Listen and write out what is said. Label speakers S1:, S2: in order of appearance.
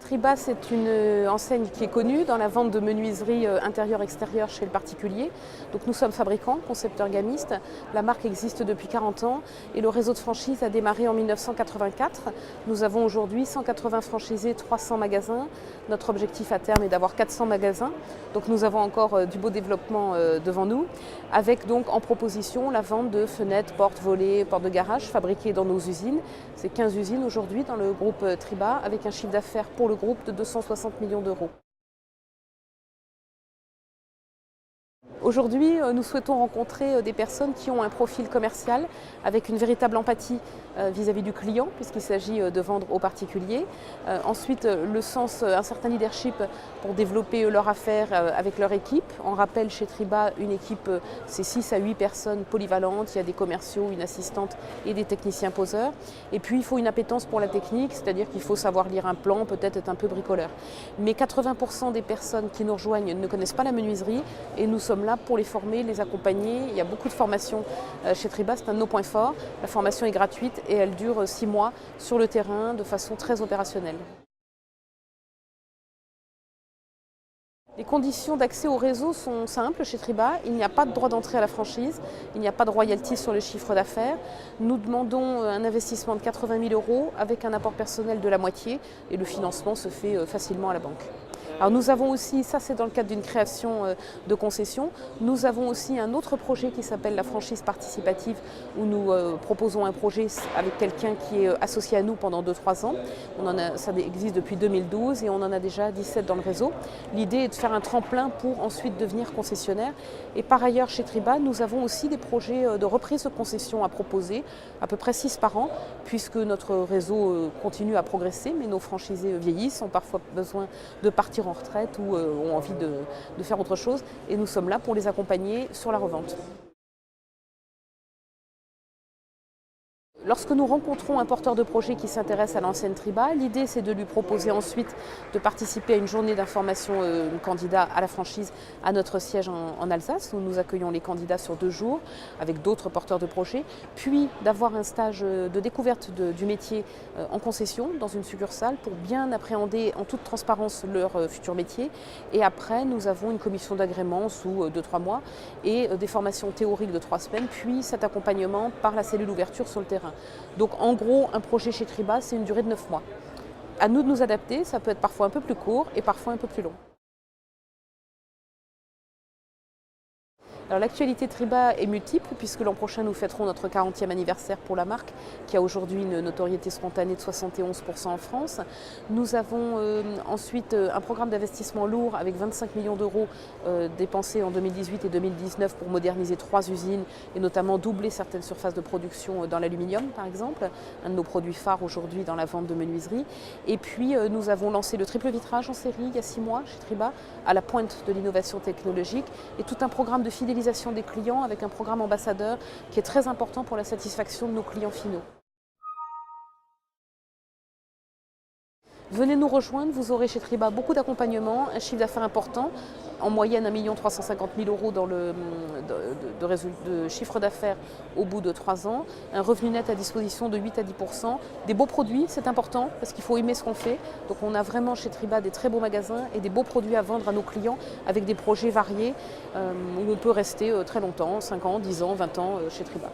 S1: Triba, c'est une enseigne qui est connue dans la vente de menuiserie intérieure-extérieure chez le particulier. Donc nous sommes fabricants, concepteurs gamistes. La marque existe depuis 40 ans et le réseau de franchise a démarré en 1984. Nous avons aujourd'hui 180 franchisés, 300 magasins. Notre objectif à terme est d'avoir 400 magasins. Donc nous avons encore du beau développement devant nous, avec donc en proposition la vente de fenêtres, portes, volets, portes de garage fabriquées dans nos usines. C'est 15 usines aujourd'hui dans le groupe Triba, avec un chiffre d'affaires pour le groupe de 260 millions d'euros. Aujourd'hui, nous souhaitons rencontrer des personnes qui ont un profil commercial avec une véritable empathie vis-à-vis du client, puisqu'il s'agit de vendre aux particuliers. Ensuite, le sens, un certain leadership pour développer leur affaire avec leur équipe. On rappelle chez Triba, une équipe, c'est 6 à 8 personnes polyvalentes. Il y a des commerciaux, une assistante et des techniciens poseurs. Et puis, il faut une appétence pour la technique, c'est-à-dire qu'il faut savoir lire un plan, peut-être être un peu bricoleur. Mais 80% des personnes qui nous rejoignent ne connaissent pas la menuiserie et nous sommes là pour les former, les accompagner. Il y a beaucoup de formations chez Triba, c'est un de nos points forts. La formation est gratuite et elle dure 6 mois sur le terrain de façon très opérationnelle. Les conditions d'accès au réseau sont simples chez Triba. Il n'y a pas de droit d'entrée à la franchise, il n'y a pas de royalties sur le chiffre d'affaires. Nous demandons un investissement de 80 000 € avec un apport personnel de la moitié et le financement se fait facilement à la banque. Alors nous avons aussi, ça c'est dans le cadre d'une création de concession, nous avons aussi un autre projet qui s'appelle la franchise participative où nous proposons un projet avec quelqu'un qui est associé à nous pendant 2-3 ans. Ça existe depuis 2012 et on en a déjà 17 dans le réseau. L'idée est de faire un tremplin pour ensuite devenir concessionnaire. Et par ailleurs chez Triba, nous avons aussi des projets de reprise de concession à proposer, à peu près 6 par an, puisque notre réseau continue à progresser, mais nos franchisés vieillissent, ont parfois besoin de partir en retraite ou ont envie de faire autre chose et nous sommes là pour les accompagner sur la revente. Lorsque nous rencontrons un porteur de projet qui s'intéresse à l'enseigne Triba, l'idée c'est de lui proposer ensuite de participer à une journée d'information candidat à la franchise à notre siège en Alsace, où nous accueillons les candidats sur 2 jours avec d'autres porteurs de projet, puis d'avoir un stage de découverte du métier en concession dans une succursale pour bien appréhender en toute transparence leur futur métier. Et après, nous avons une commission d'agrément sous 2-3 mois et des formations théoriques de 3 semaines, puis cet accompagnement par la cellule ouverture sur le terrain. Donc en gros, un projet chez Triba, c'est une durée de 9 mois. À nous de nous adapter, ça peut être parfois un peu plus court et parfois un peu plus long. Alors l'actualité Triba est multiple puisque l'an prochain nous fêterons notre 40e anniversaire pour la marque qui a aujourd'hui une notoriété spontanée de 71% en France. Nous avons ensuite un programme d'investissement lourd avec 25 millions d'euros dépensés en 2018 et 2019 pour moderniser 3 usines et notamment doubler certaines surfaces de production dans l'aluminium par exemple, un de nos produits phares aujourd'hui dans la vente de menuiserie. Et puis nous avons lancé le triple vitrage en série il y a 6 mois chez Triba à la pointe de l'innovation technologique et tout un programme de fidélisation des clients avec un programme ambassadeur qui est très important pour la satisfaction de nos clients finaux. Venez nous rejoindre, vous aurez chez Triba beaucoup d'accompagnement, un chiffre d'affaires important, en moyenne 1 350 000 € dans de chiffre d'affaires au bout de 3 ans, un revenu net à disposition de 8 à 10%, des beaux produits, c'est important parce qu'il faut aimer ce qu'on fait. Donc on a vraiment chez Triba des très beaux magasins et des beaux produits à vendre à nos clients avec des projets variés où on peut rester très longtemps, 5 ans, 10 ans, 20 ans chez Triba.